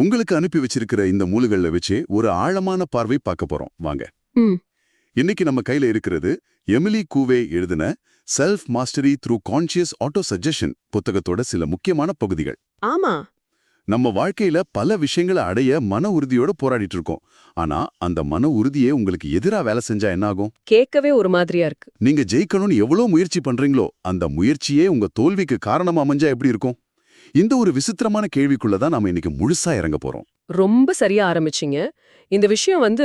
உங்களுக்கு அனுப்பி வச்சிருக்கிற இந்த மூலுகள்ல வச்சு ஒரு ஆழமான பார்வை பார்க்க போறோம் வாங்க. ம். இன்னைக்கு நம்ம கையில இருக்கிறது எமிலி கூவே எழுதின self mastery through conscious auto suggestion புத்தகத்தோட சில முக்கியமான பகுதிகள். ஆமா. நம்ம வாழ்க்கையில பல விஷயங்களை அடைய மன உறுதியோட போராடிட்டு இருக்கோம். ஆனா அந்த மன உறுதியே உங்களுக்கு எதிரா வேலை செஞ்சா என்ன ஆகும்? கேட்கவே ஒரு மாதிரியா இருக்கு. நீங்க ஜெயிக்கணும்னு எவ்வளவு முயற்சி பண்றீங்களோ அந்த முயற்சியே உங்க தோல்விக்கு காரணமா அமைஞ்சா எப்படி இருக்கும்? இந்த ஒரு விசித்திரமான கேள்விக்குள்ளதான் நாம இன்னைக்கு முழுசா இறங்க போறோம். ரொம்ப சரியா ஆரம்பிச்சீங்க. இந்த விஷயம்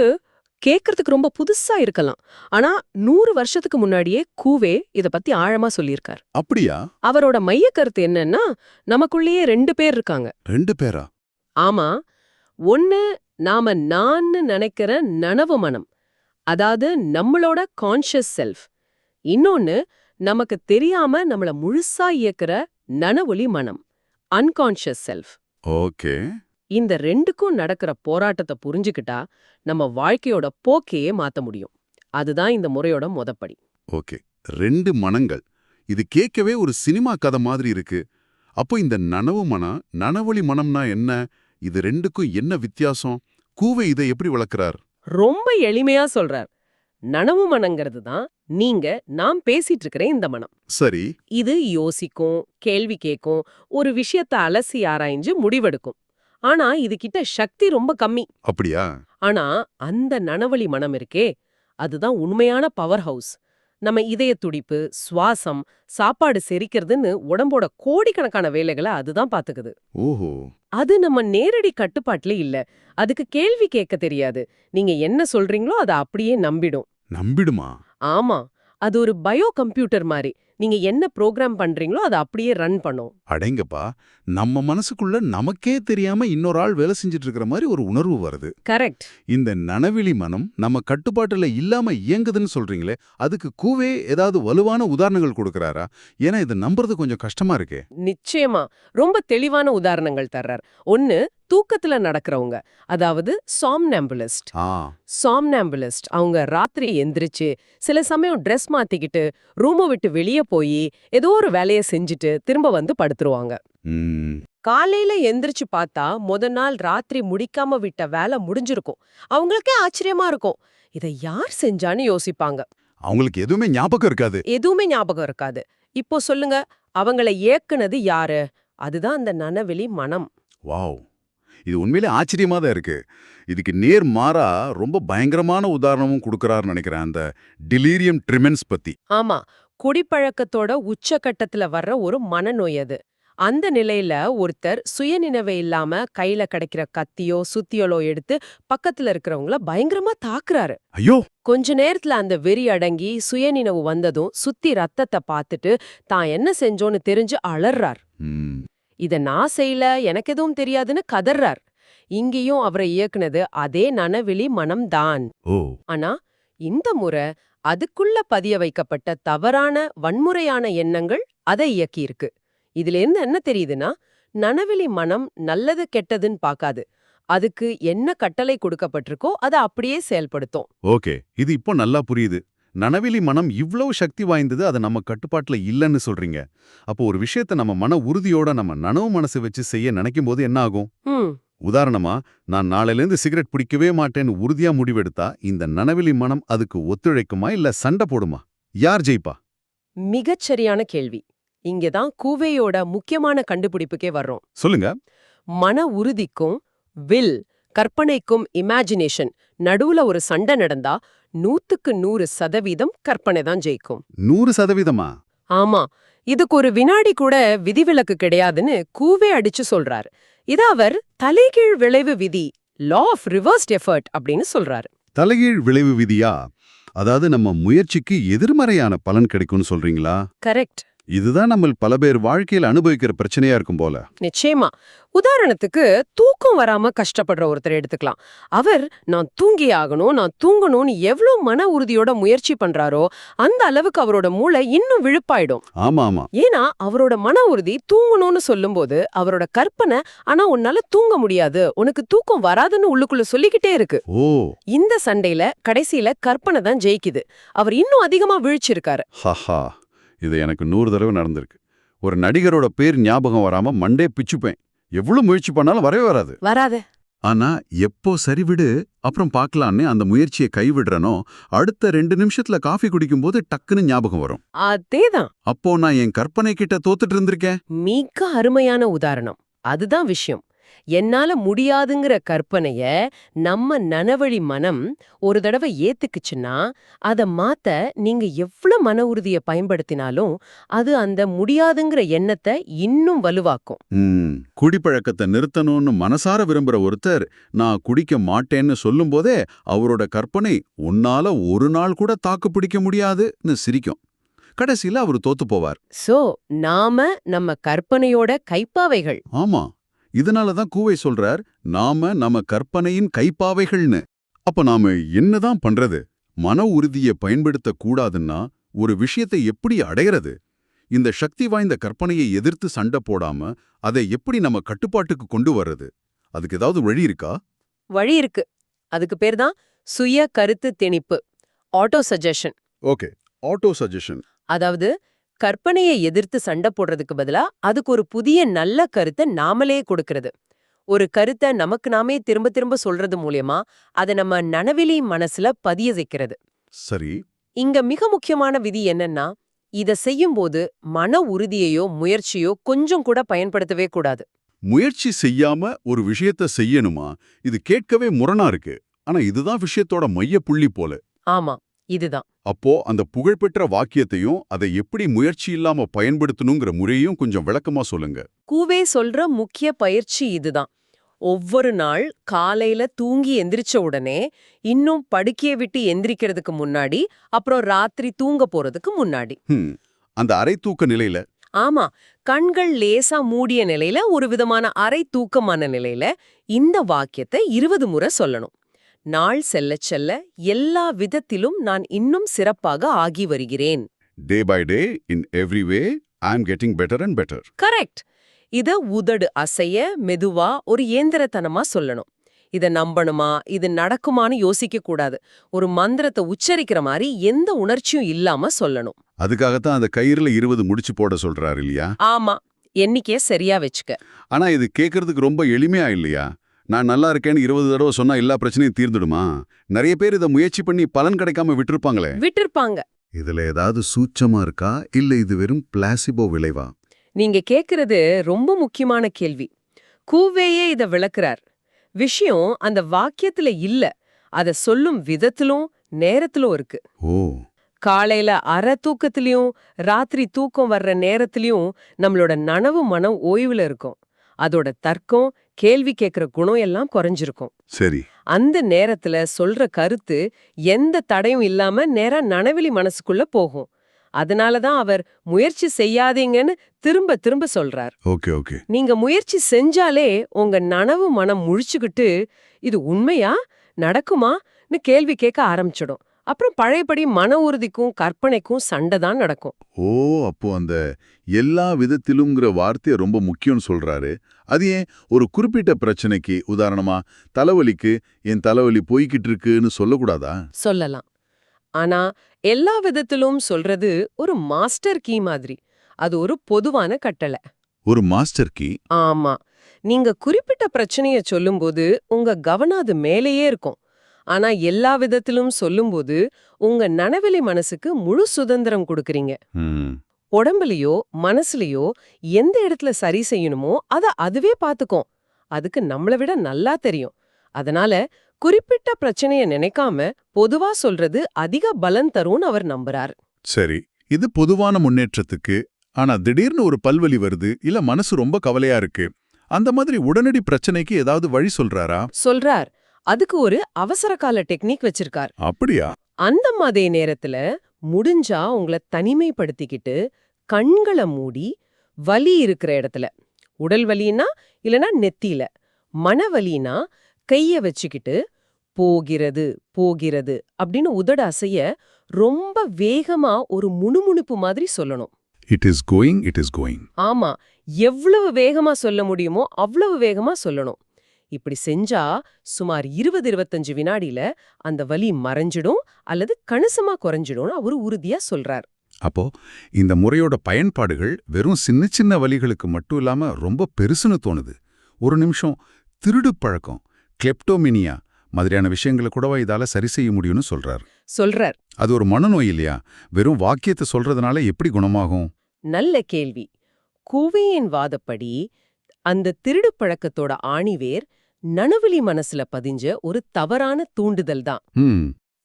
கேட்கறதுக்கு ரொம்ப புதுசா இருக்கலாம். ஆனா 100 வருஷத்துக்கு முன்னாடியே கூவே இத பத்தி ஆழமா சொல்லியிருக்கார். அப்படியா? அவரோட மைய கருத்து என்னன்னா, நமக்குள்ளேயே 2 பேர் இருக்காங்க. 2 பேரா? ஆமா. ஒன்னு நாம நான்னு நினைக்கிற நனவு மனம், அதாவது நம்மளோட கான்ஷியஸ் செல்ஃப். இன்னொன்னு நமக்கு தெரியாம நம்மள முழுசா இயக்குற நனவொளி மனம், அன்கான்ஷியஸ் செல்ஃப். ஓகே. இந்த 2க்கும் நடக்கிற போராட்டத்தை புரிஞ்சுக்கிட்டா நம்ம வாழ்க்கையோட போக்கையே மாத்த முடியும். அதுதான் இந்த முறையோட முதப்படி. ஓகே. 2 மனங்கள். இது கேட்கவே ஒரு சினிமா கதை மாதிரி இருக்கு. அப்போ இந்த நனவு மனம், நனவொளி மனம்னா என்ன? இது 2க்கும் என்ன வித்தியாசம்? கூவே இதை எப்படி விளக்குறார்? ரொம்ப எளிமையா சொல்றார். நனவு மனங்கிறது தான் நாம் பேசிட்டு இருக்கிற இந்த மனம். சரி. இது யோசிக்கும், கேள்வி கேட்கும், ஒரு விஷயத்தை அலசி ஆராய்ஞ்சு முடிவெடுக்கும். ஆனா இது கிட்ட சக்தி ரொம்ப கம்மி. அப்படியா? ஆனா அந்த நனவழி மனம் இருக்கே, அதுதான் உண்மையான பவர் ஹவுஸ். நம்ம இதய துடிப்பு, சுவாசம், சாப்பாடு செரிக்கிறதுன்னு உடம்போட கோடிக்கணக்கான வேலைகளை அதுதான் பாத்துக்குது. ஓஹோ. அது நம்ம நேரடி கட்டுப்பாட்டுல இல்ல. அதுக்கு கேள்வி கேட்க தெரியாது. நீங்க என்ன சொல்றீங்களோ அதை அப்படியே நம்பிடும். நம்பிடுமா? ஆமா. அது ஒரு பயோ கம்ப்யூட்டர் மாதிரி. நீங்க என்ன ப்ரோக்ராம் பண்றீங்களோ அதை அப்படியே ரன் பண்ணும். அடேங்கப்பா. நம்ம மனசுக்குள்ள நமக்கே தெரியாம இன்னொரு ஆள் வேலை செஞ்சுட்டு இருக்கிற மாதிரி ஒரு உணர்வு வருது. கரெக்ட். இந்த நனவிலி மனம் நம்ம கட்டுப்பாட்டுல இல்லாம இயங்குதுன்னு சொல்றீங்களே, அதுக்கு கூவே ஏதாவது வலுவான உதாரணங்கள் கொடுக்கறாரா? ஏன்னா இதை நம்புறது கொஞ்சம் கஷ்டமா இருக்கே. நிச்சயமா. ரொம்ப தெளிவான உதாரணங்கள் தர்றார். ஒன்னு, தூக்கத்துல நடக்கிறவங்க, அதாவது சாம்னாம்புலிஸ்ட். சாம்னாம்புலிஸ்ட் அவங்க ராத்திரி எந்திரிச்சு சில சமயம் ட்ரெஸ் மாத்திக்கிட்டு ரூமை விட்டு வெளியே போய் ஏதோ ஒரு வேலையை செஞ்சுட்டு திரும்ப வந்து படுத்துருவாங்க. காலையில எந்திரிச்சு பார்த்தா நாள் ராத்திரி முடிக்காம விட்ட வேலை முடிஞ்சிருக்கும். அவங்களுக்கே ஆச்சரியமா இருக்கும். இதை யார் செஞ்சான்னு யோசிப்பாங்க. அவங்களுக்கு எதுவுமே ஞாபகம் இருக்காது. எதுவுமே ஞாபகம் இருக்காது. இப்போ சொல்லுங்க, அவங்கள ஏக்குனது யாரு? அதுதான் அந்த நனவெளி மனம். வாவ், இது உண்மையிலே ஆச்சரியமா தான் இருக்கு. இதுக்கு நேர் மாறா ரொம்ப பயங்கரமான உதாரணமும் கொடுக்கறாருன்னு நினைக்கிறேன், அந்த டிலீரியம் ட்ரிமென்ஸ் பத்தி. ஆமா, குடிப்பழக்கத்தோட உச்சகட்டத்துல வர்ற ஒரு மனநோய் அது. அந்த நிலையில ஒருத்தர் சுயநினைவே இல்லாம கையில கிடைக்கிற கத்தியோ சுத்தியலோ எடுத்து பக்கத்துல இருக்கிறவங்கள பயங்கரமா தாக்குறாரு. ஐயோ. கொஞ்ச நேரத்துல அந்த வெறி அடங்கி சுயநினைவு வந்ததும் சுத்தி ரத்தத்தை பார்த்துட்டு தான் என்ன செஞ்சோன்னு தெரிஞ்சு அலறார். இத நான் செய்யல, எனக்கு எதுவும் தெரியாதுன்னு கதறார். இங்கேயும் அவரை இயக்குனது அதே நனவெளி மனம்தான். ஆனா இந்த முறை அதுக்குள்ள பதிய வைக்கப்பட்ட தவறான வன்முறையான எண்ணங்கள் அதை இயக்கியிருக்கு. இதுல இருந்து என்ன தெரியுதுன்னா, நனவெளி மனம் நல்லது கெட்டதுன்னு பார்க்காது. அதுக்கு என்ன கட்டளை கொடுக்கப்பட்டிருக்கோ அதை அப்படியே செயல்படுத்தும். ஓகே, இது இப்போ நல்லா புரியுது. நனவெளி மனம் இவ்வளவு சக்தி வாய்ந்தது, அது நம்ம கட்டுப்பாட்டுல இல்லைன்னு சொல்றீங்க. அப்போ ஒரு விஷயத்த நம்ம மன உறுதியோட நம்ம நனவு மனசு வச்சு செய்ய நினைக்கும் போது என்ன ஆகும்? உதாரணமா, நான் நாளையிலேருந்து சிகரெட் பிடிக்கவே மாட்டேன்னு உறுதியா முடிவெடுத்தா இந்த நனவெளி மனம் அதுக்கு ஒத்துழைக்குமா இல்ல சண்டை போடுமா? யார் ஜெயிப்பா? மிகச்சரியான கேள்வி. இங்கதான் கூவேயோட முக்கியமான கண்டுபிடிப்புக்கே வர்றோம். சொல்லுங்க. மன உறுதிக்கும் வில், கற்பனைக்கும் இமேஜினேஷன் நடுவுல ஒரு சண்டை நடந்தா 100க்கு 100% கற்பனை தான் ஜெயிக்கும். 100%? ஆமா. இதுக்கு ஒரு வினாடி கூட விதிவிலக்கு கிடையாதுன்னு கூவே அடிச்சு சொல்றாரு. இத அவர் தலைகீழ் விளைவு விதி, லா ஆஃப் ரிவர்ஸ்ட் எஃபர்ட் அப்படின்னு சொல்றாரு. தலைகீழ் விளைவு விதியா? அதாவது நம்ம முயற்சிக்கு எதிர்மறையான பலன் கிடைக்கும்னு சொல்றீங்களா? கரெக்ட். இதுதான் நம்ம பல பேர் வாழ்க்கையில் அனுபவிக்கிற பிரச்சனையா இருக்கும் போல. நிச்சயமா. உதாரணத்துக்கு தூக்கம் வராம கஷ்டப்படுற ஒருத்தர் எடுத்துக்கலாம். அவர் நான் தூங்கியே ஆகணும், நான் தூங்கணும்னு எவ்வளவு மன உறுதியோட முயற்சி பண்றாரோ அந்த அளவுக்கு அவரோட மூளை இன்னும் விழுப்பாயிடும். ஆமா ஆமா. ஏன்னா அவரோட மன உறுதி தூங்கணும்னு சொல்லும்போது அவரோட கற்பனை ஆனா உன்னால தூங்க முடியாது, உனக்கு தூக்கம் வராதுன்னு உள்ளுக்குள்ள சொல்லிக்கிட்டே இருக்கு. இந்த சண்டையில கடைசியில கற்பனை தான் ஜெயிக்குது. அவர் இன்னும் அதிகமா விழிச்சிருக்காரு. இது எனக்கு 100 தடவை நடந்திருக்கு. ஒரு நடிகரோட பேர் ஞாபகம் வராம மண்டே பிச்சுப்பேன். எவ்வளவு முயற்சி பண்ணாலும் வரவே வராது. வராதே. ஆனா எப்போ சரிவிடு அப்புறம் பார்க்கலான்னு அந்த முயற்சியை கைவிடுறனோ, அடுத்த 2 நிமிஷத்துல காஃபி குடிக்கும்போது டக்குன்னு ஞாபகம் வரும். அதேதான். அப்போ நான் என் கற்பனை கிட்ட தோத்துட்டு இருந்திருக்கேன். மிக அருமையான உதாரணம். அதுதான் விஷயம். என்னால முடியாதுங்கிற கற்பனைய நம்ம நனவழி மனம் ஒரு தடவை ஏத்துக்குச்சுன்னா, அத மாத்த நீங்க எவ்ளோ மன உறுதிய பயன்படுத்தினாலும் அது அந்த முடியாதுங்கிற எண்ணத்தை இன்னும் வலுவாக்கும். குடிப்பழக்கத்தை நிறுத்தணும்னு மனசார விரும்புற ஒருத்தர் நான் குடிக்க மாட்டேன்னு சொல்லும்போதே அவரோட கற்பனை உன்னால ஒரு நாள் கூட தாக்கு பிடிக்க முடியாதுன்னு சிரிக்கும். கடைசியில அவர் தோத்து போவார். சோ நாம நம்ம கற்பனையோட கைப்பாவைகள். ஆமா, இதனாலதான் கூவை சொல்றார், நாம நம்ம கற்பனையின் கைப்பாவைகள்னு. அப்ப நாம என்னதான் பண்றது? மன உறுதியை பயன்படுத்த கூடாதுன்னா ஒரு விஷயத்தை எப்படி அடையறது? இந்த சக்தி வாய்ந்த கற்பனையை எதிர்த்து சண்டை போடாம அதை எப்படி நம்ம கட்டுப்பாட்டுக்கு கொண்டு வர்றது? அதுக்கு ஏதாவது வழி இருக்கா? வழி இருக்கு. அதுக்கு பேர் தான் சுய கருத்து திணிப்பு, auto suggestion. Okay, auto suggestion. அதாவது கற்பனையை எதிர்த்து சண்டை போடுறதுக்கு பதிலா அதுக்கு ஒரு புதிய நல்ல கருத்தை நாமளே கொடுக்கறது. ஒரு கருத்தை நமக்கு நாமே திரும்ப திரும்ப சொல்றது மூலியமா அதை நம்ம நனவிலி மனசுல பதிய வைக்கிறது. சரி. இங்க மிக முக்கியமான விதி என்னன்னா, இத செய்யும்போது மன உறுதியையோ முயற்சியோ கொஞ்சம் கூட பயன்படுத்தவே கூடாது. முயற்சி செய்யாம ஒரு விஷயத்த செய்யணுமா? இது கேட்கவே முரணா இருக்கு. ஆனா இதுதான் விஷயத்தோட மைய புள்ளி போல. ஆமா, இதுதான். அப்போ அந்த புகழ்பெற்ற வாக்கியத்தையும் அதை எப்படி முயற்சி இல்லாம பயன்படுத்தணுங்கிற முறையும் கொஞ்சம் விளக்கமா சொல்லுங்க. கூவே சொல்ற முக்கிய பயிற்சி இதுதான். ஒவ்வொரு நாள் காலையில தூங்கி எந்திரிச்ச உடனே, இன்னும் படுக்கையை விட்டு எந்திரிக்கிறதுக்கு முன்னாடி, அப்புறம் ராத்திரி தூங்க போறதுக்கு முன்னாடி, அந்த அரை தூக்க நிலையில. ஆமா, கண்கள் லேசா மூடிய நிலையில, ஒரு விதமான அரை தூக்கமான நிலையில இந்த வாக்கியத்தை 20 முறை சொல்லணும். நாள் செல்லச் செல்ல எல்லா விதத்திலும் நான் இன்னும் சிறப்பாக ஆகி வருகிறேன். Day by day, in every way, I am getting better and better. Correct. இத உதடு அசைய மெதுவா ஒரு இயந்திரத்தனமா சொல்லணும். இத நம்பணுமா, இது நடக்குமான்னு யோசிக்க கூடாது. ஒரு மந்திரத்தை உச்சரிக்கிற மாதிரி எந்த உணர்ச்சியும் இல்லாம சொல்லணும். அதுக்காகத்தான் அந்த கயிறுல 20 முடிச்சு போட சொல்றாரு இல்லையா? ஆமா, எண்ணிக்கைய சரியா வச்சுக்க. ஆனா இது கேட்கறதுக்கு ரொம்ப எளிமையா இல்லையா? நான் நல்லா இருக்கேன்னு 20 தடவை சொன்னா எல்லா பிரச்சனையும் தீர்ந்துடுமா? நிறைய பேர் இதை முயற்சி பண்ணி பலன் கிடைக்காம விட்டுருப்பாங்களே. விட்டுருப்பாங்க. இதுல ஏதாவது சூட்சமா இருக்கா, இல்ல இது வெறும் பிளாசிபோ விளைவா? நீங்க கேக்குறது ரொம்ப முக்கியமான கேள்வி. கூவேயே இத விளக்குறார். விஷயம் அந்த வாக்கியத்துல இல்ல, அத சொல்லும் விதத்திலும் நேரத்திலும் இருக்கு. ஓ. காலையில அரை தூக்கத்திலயும் ராத்திரி தூக்கம் வர்ற நேரத்திலயும் நம்மளோட நனவு மனம் ஓய்வுல இருக்கும். அதோட தர்க்கம், கேள்வி கேட்கிற குணம் எல்லாம் குறைஞ்சிருக்கும். சரி. அந்த நேரத்துல சொல்ற கருத்து எந்த தடையும் இல்லாம நேரா நனவிலி மனசுக்குள்ள போகும். அதனாலதான் அவர் முயற்சி செய்யாதீங்கன்னு திரும்ப திரும்ப சொல்றார். Okay okay. நீங்க முயற்சி செஞ்சாலே உங்க நனவு மனம் முழிச்சுக்கிட்டு இது உண்மையா நடக்குமான்னு கேள்வி கேட்க ஆரம்பிச்சிடும். அப்புறம் பழையபடி மன உறுதிக்கும் கற்பனைக்கும் சண்டை தான் நடக்கும். ஓ, அப்போ அந்த எல்லா விதத்திலும்ங்கிற வார்த்தையை ரொம்ப முக்கியம்னு சொல்றாரு. அது ஏன் ஒரு குறிப்பிட்ட பிரச்சனைக்கு, உதாரணமா தலைவலிக்கு என் தலைவலி போய்கிட்டு இருக்குன்னு சொல்லக்கூடாதா? சொல்லலாம். ஆனா எல்லா விதத்திலும் சொல்றது ஒரு மாஸ்டர் கீ மாதிரி. அது ஒரு பொதுவான கட்டளை. ஒரு மாஸ்டர் கீ? ஆமா. நீங்க குறிப்பிட்ட பிரச்சனைய சொல்லும்போது உங்க கவனம் அது மேலேயே இருக்கும். ஆனா எல்லா விதத்திலும் சொல்லும்போது உங்க நனவெளி மனசுக்கு முழு சுதந்திரம் கொடுக்கறீங்க. உடம்புலயோ மனசுலயோ எந்த இடத்துல சரி செய்யணுமோ அத அதுவே பாத்துக்கும். அதுக்கு நம்மள விட நல்லா தெரியும். அதனால குறிப்பிட்ட பிரச்சனைய நினைக்காம பொதுவா சொல்றது அதிக பலன் தரும்னு அவர் நம்புறார். சரி, இது பொதுவான முன்னேற்றத்துக்கு. ஆனா திடீர்னு ஒரு பல்வலி வருது, இல்ல மனசு ரொம்ப கவலையா இருக்கு, அந்த மாதிரி உடனடி பிரச்சனைக்கு ஏதாவது வழி சொல்றாரா? சொல்றார். அதுக்கு ஒரு அவசர கால டெக்னிக் வச்சிருக்கார். அப்படியா? அந்த மாதிரி நேரத்துல முடிஞ்சா உங்களை தனிமைப்படுத்திக்கிட்டு கண்களை மூடி, வலி இருக்கிற இடத்துல, உடல் வலினா இல்லனா நெத்தியில, மனவலினா கைய வச்சுக்கிட்டு போகிறது போகிறது அப்படின்னு உதட அசைய ரொம்ப வேகமா ஒரு முணுமுணுப்பு மாதிரி சொல்லணும். It is going, it is going. ஆமா, எவ்வளவு வேகமா சொல்ல முடியுமோ அவ்வளவு வேகமா சொல்லணும். இப்படி செஞ்சா சுமார் 20-25 வினாடியில அந்த வலி மறைஞ்சிடும் அல்லது கணிசமா குறைஞ்சிடும்னு அவரு உறுதியா சொல்றார். அப்போ இந்த முறையோட பயன்பாடுகள் வெறும் சின்ன சின்ன வலிகளுக்கு மட்டும் இல்லாம ரொம்ப பெருசுன்னு தோணுது. ஒரு நிமிஷம், திருடு பழக்கம், கிளெப்டோமினியா மாதிரியான விஷயங்களை கூடவா இதால சரி செய்ய முடியும்னு சொல்றார். அது ஒரு மனநோய் இல்லையா? வெறும் வாக்கியத்தை சொல்றதுனால எப்படி குணமாகும்? நல்ல கேள்வி. கூவேயின் வாதப்படி அந்த திருடு பழக்கத்தோட ஆணிவேர் நனவிலி மனசுல பதிஞ்ச ஒரு தவறான தூண்டுதல் தான்.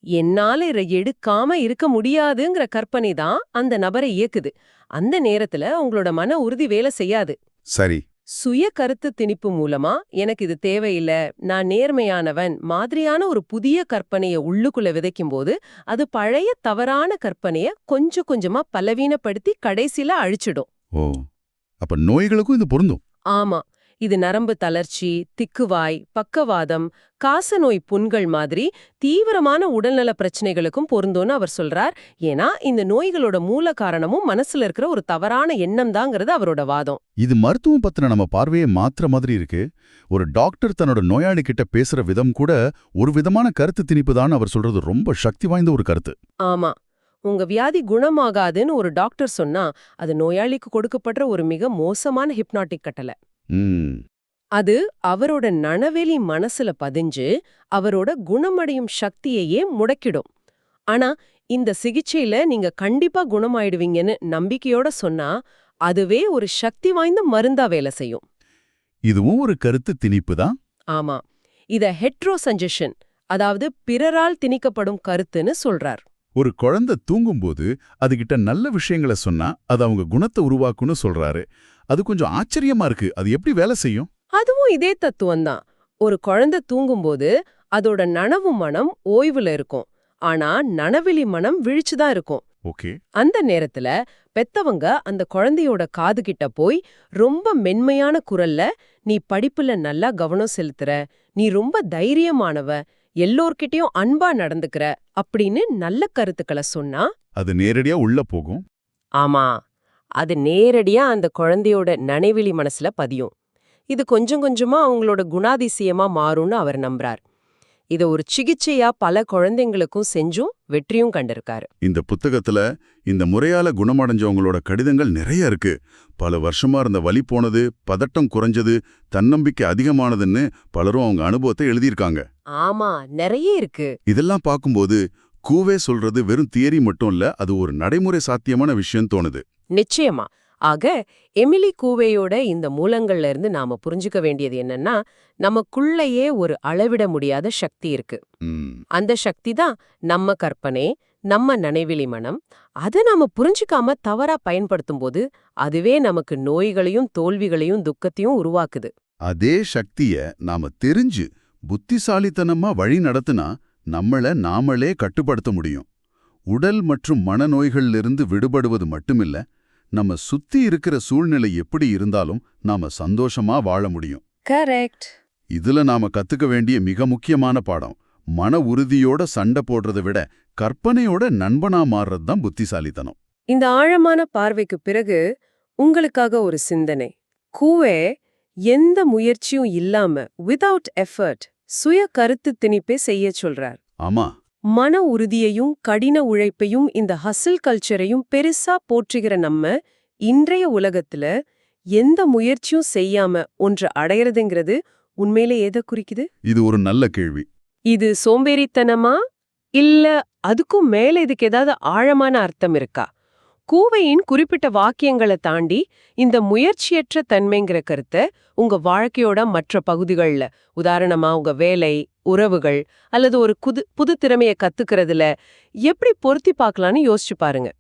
என்னால இதை எடுக்காம இருக்க முடியாதுங்கிற கற்பனை தான் அந்த நபரை இயக்குது. அந்த நேரத்துல உங்களோட மன உறுதி வேலை செய்யாது. சரி. சுய கருத்து திணிப்பு மூலமா எனக்கு இது தேவையில்ல, நான் நேர்மையானவன் மாதிரியான ஒரு புதிய கற்பனைய உள்ளுக்குள்ள விதைக்கும் போது அது பழைய தவறான கற்பனைய கொஞ்சம் கொஞ்சமா பலவீனப்படுத்தி கடைசியில அழிச்சிடும். ஓ, அப்ப நோய்களுக்கும் இது பொருந்தும். ஆமா, இது நரம்பு தளர்ச்சி, திக்குவாய், பக்கவாதம், காசநோய் புண்கள் மாதிரி தீவிரமான உடல்நல பிரச்சனைகளுக்கும் பொருந்தும்னு அவர் சொல்றார். ஏன்னா இந்த நோய்களோட மூல காரணமும் மனசுல இருக்கிற ஒரு தவறான எண்ணம் தாங்கிறது அவரோட வாதம். இது மருத்துவம் பத்தின நம்ம பார்வையை மாத்திர மாதிரி இருக்கு. ஒரு டாக்டர் தன்னோட நோயாளி கிட்ட பேசுற விதம் கூட ஒரு விதமான கருத்து திணிப்பு தான். அவர் சொல்றது ரொம்ப சக்தி வாய்ந்த ஒரு கருத்து. ஆமா, உங்க வியாதி குணமாகாதுன்னு ஒரு டாக்டர் சொன்னா அது நோயாளிக்கு கொடுக்கப்படுற ஒரு மிக மோசமான ஹிப்னாட்டிக் கட்டளை. அது அவரோட நனவெளி மனசுல பதிஞ்சு அவரோட குணமடையும் சக்தியையே முடக்கிடும். ஆனா இந்த சிகிச்சையில நீங்க கண்டிப்பா குணமாயிடுவீங்கன்னு நம்பிக்கையோட சொன்னா அதுவே ஒரு சக்தி வாய்ந்த மருந்தா வேலை செய்யும். இதுவும் ஒரு கருத்து திணிப்பு தான். ஆமா, இத ஹெட்ரோசஜஷன், அதாவது பிறரால் திணிக்கப்படும் கருத்துன்னு சொல்றார். ஒரு குழந்தை தூங்கும்போது அதுகிட்ட நல்ல விஷயங்களை சொன்னா அது அவங்க குணத்தை உருவாக்குன்னு சொல்றாரு. அது கொஞ்சம் ஆச்சரியமா இருக்கு. அது எப்படி வேலை செய்யும்? அதுவும் இதே தத்துவம்தான். ஒரு குழந்தை தூங்கும்போது அதோட நனவு மனம் ஓய்வுல இருக்கும். ஆனா நனவிலி மனம் விழிச்சுதான் இருக்கும். ஓகே. அந்த நேரத்துல பெத்தவங்க அந்த குழந்தையோட காது கிட்ட போய் ரொம்ப மென்மையான குரல்ல, நீ படிப்புல நல்லா கவனம் செலுத்துற, நீ ரொம்ப தைரியமானவ, எல்லோர்கிட்டயும் அன்பா நடந்துக்கிற அப்படின்னு நல்ல கருத்துக்களை சொன்னா அது நேரடியா உள்ள போகும். ஆமா, அது நேரடியா அந்த குழந்தையோட நனவிலி மனசுல பதியும். இது கொஞ்சம் கொஞ்சமா அவங்களோட குணாதிசயமா மாறும்னு அவர் நம்புறார். இத ஒரு சிகிச்சையா பல குழந்தைங்களுக்கும் செஞ்சும் வெற்றியும் கண்டிருக்காரு. இந்த புத்தகத்துல இந்த முறையால குணமடைஞ்சவங்களோட கடிதங்கள் நிறைய இருக்கு. பல வருஷமா இருந்த வலி போனது, பதட்டம் குறைஞ்சது, தன்னம்பிக்கை அதிகமானதுன்னு பலரும் அவங்க அனுபவத்தை எழுதியிருக்காங்க. ஆமா, நிறைய இருக்கு. இதெல்லாம் பார்க்கும்போது கூவே சொல்றது வெறும் தியரி மட்டும் இல்ல, அது ஒரு நடைமுறை சாத்தியமான விஷயம் தோணுது. நிச்சயமா. ஆக எமிலி கூவேயோட இந்த மூலங்கள்ல இருந்து நாம புரிஞ்சுக்க வேண்டியது என்னன்னா, நமக்குள்ளேயே ஒரு அளவிட முடியாத சக்தி இருக்கு. அந்த சக்தி தான் நம்ம கற்பனை, நம்ம நனவிலி மனம். அதை நாம புரிஞ்சுக்காம தவறா பயன்படுத்தும் போது அதுவே நமக்கு நோய்களையும் தோல்விகளையும் துக்கத்தையும் உருவாக்குது. அதே சக்திய நாம தெரிஞ்சு புத்திசாலித்தனமா வழி நடத்தினா நம்மள நாமளே கட்டுப்படுத்த முடியும். உடல் மற்றும் மனநோய்களிலிருந்து விடுபடுவது மட்டுமில்ல, நம்ம சுத்தி இருக்கிற சூழ்நிலை எப்படி இருந்தாலும் நாம சந்தோஷமா வாழ முடியும். கரெக்ட். இதுல நாம கத்துக்க வேண்டிய மிக முக்கியமான பாடம், மன உறுதியோட சண்டை போடுறதை விட கற்பனையோட நண்பனா மாறுறது தான் புத்திசாலித்தனம். இந்த ஆழமான பார்வைக்கு பிறகு உங்களுக்காக ஒரு சிந்தனை. கூவே எந்த முயற்சியும் இல்லாம வித்அவுட் எஃபர்ட் சுய கருத்து திணிப்பே செய்ய சொல்றார். ஆமா, மன உறுதியையும் கடின உழைப்பையும் இந்த ஹசில் கல்ச்சரையும் பெருசா போற்றுகிற நம்ம இன்றைய உலகத்துல எந்த முயற்சியும் செய்யாம ஒன்று அடையறதுங்கிறது உண்மையிலே எதை குறிக்குது? இது ஒரு நல்ல கேள்வி. இது சோம்பேறித்தனமா, இல்ல அதுக்கும் மேல இதுக்கு ஏதாவது ஆழமான அர்த்தம் இருக்கா? கூவையின் குறிப்பிட்ட வாக்கியங்களை தாண்டி இந்த முயற்சியற்ற தன்மைங்கிற கருத்தை உங்க வாழ்க்கையோட மற்ற பகுதிகள்ல, உதாரணமா உங்க வேலை, உறவுகள் அல்லது ஒரு புது திறமையை கத்துக்கிறதுல எப்படி பொருத்தி பார்க்கலான்னு யோசிச்சு பாருங்க.